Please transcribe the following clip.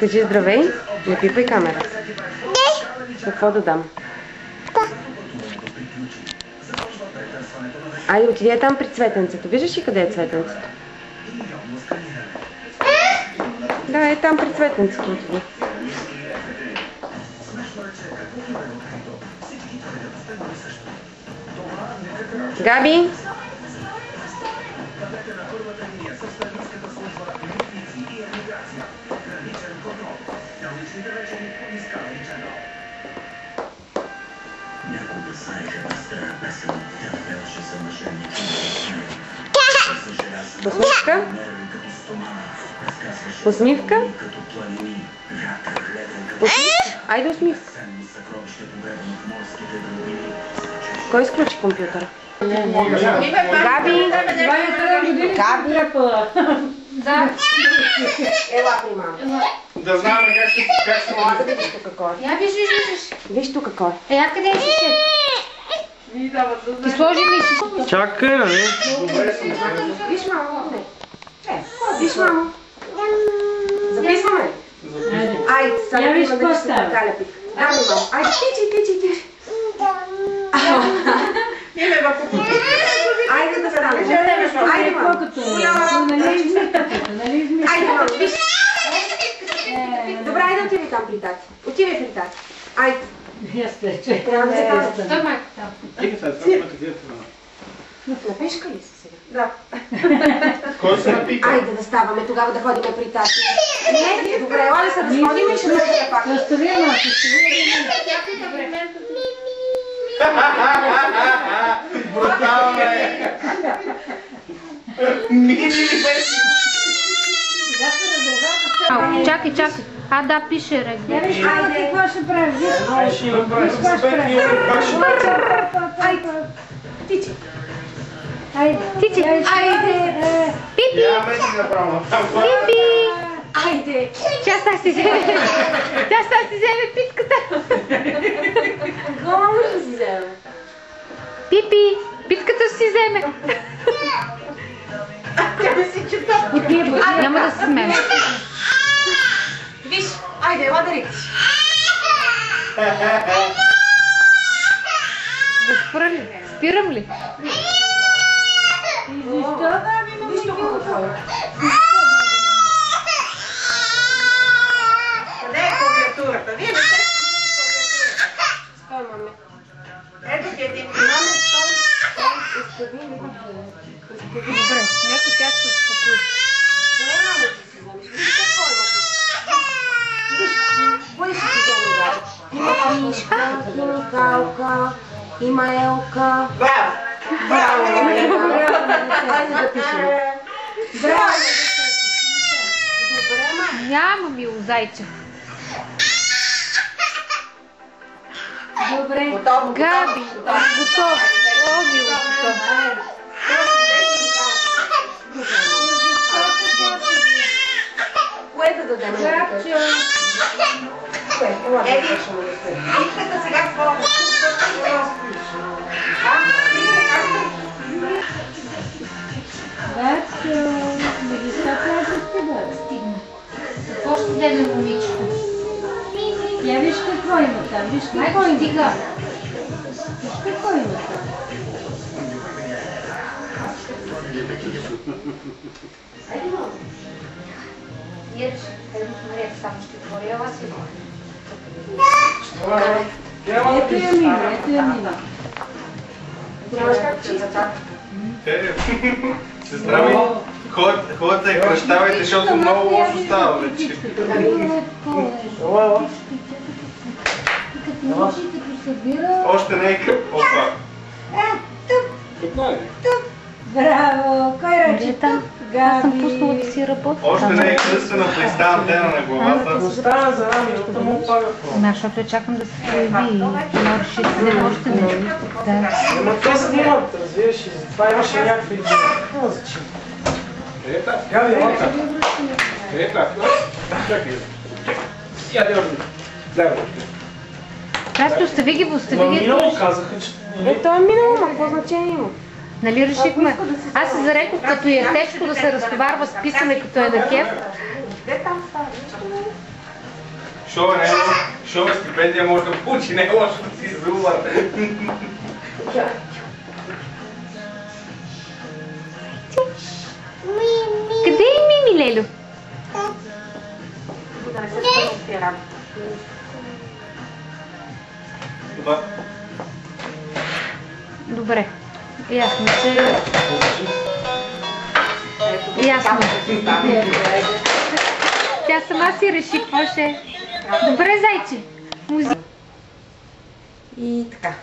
Кажи здравей, не пипай камера. Какво да дам? Айде, отиди там при цветенцето. Виждаш ли къде е цветенцето? Да, е там при цветенцето отиди. Габи! Усмивка? Усмивка? Айде усмивка. Кой изключи компютъра? Габи! Габи! Да. Ела при мама. Да знам как се моля. Да видиш тук какво е. Я виж. Виж тук какво е. Я къде е шише? Ти сложи ми шише. Чакай, нали? Виж мамо. Виж мамо. Записваме. Айде, сега виж какво става. Габи, мамо. Айде, тичи. Айде да станеш. Айде, мамо. Айде, мамо, виж. Добре, айде отиви там при тати. Отиви при тати. Айде. Трябва да се казва. Стой майка там. Напишка ли си сега? Да. Кой се напика? Айде да ставаме тогава да ходим при тати. Не, добре, оля се разходим и ще дойде пак. Остави малко, Брутално е! Мини ли беше? Чакай. Да, пише ред. Айде, какво ще правиш? Ще направи с 5 минути. Тичи. Айде. Пипи! Я ме си направо. Пипи! Айде. Тя сега си вземе питката. Какво може да си вземе? Пипи! Питката си вземе. Тя да си чета. Няма да се смеем. Виж, айде, ела да рикаш. Да спра ли? Спирам ли? Виж тук какво е. Къде е клавиатурата? Вие не сте клавиатурата. Стой, маме. Ето ти един. Маме, стой. Изправи ми. Добре, нека тя се успокои. Няма да си вземеш. Виж какво има тук. Виж, кой ще си вземе даже? Има мишка, хинкалка, има елка. Браво! Айде да пишем. Браво! Няма, мило зайче. Добре. Габи, готов. О, мило, готов. Кое да дадем? Искате сега какво? Какво ще вземе момичко? Я виж какво има там. Виж какво има. Виж какво има там. Ние решихме, Мария само ще говори, ела си. Ето я мина. Нямаш как чиста. Сестра ми, ходете и кръщавайте, защото много лошо става вече. Още не е къп. Опа. Браво! Кой ръчи тук? Аз съм пуснала да си работя. Още не е кръстена плеста антена на главата. Остана за една минута, му пага това. Защото чакам да се прояви. Може ще си вземе още нещо. Да. Ама те снимат, разбираш, и затова имаше някакви идеи. Няма значение. Ета, Габи, елка. ета. Чакай. Я да орни. Дай го. Просто остави ги, Ма минало казаха, че... Ето е минало, ма какво значение има? Нали решихме? Аз се зарекох, като е тежко да се разтоварва с писане, като е на кеф. Де там става? Нищо не Що стипендия може да получи, не е лошо да си изрува. Къде е Мими, Лелю? Това. Добре. Ясно се. Ясно. Тя сама си реши какво ще е. Добре, зайче. Музика. И така.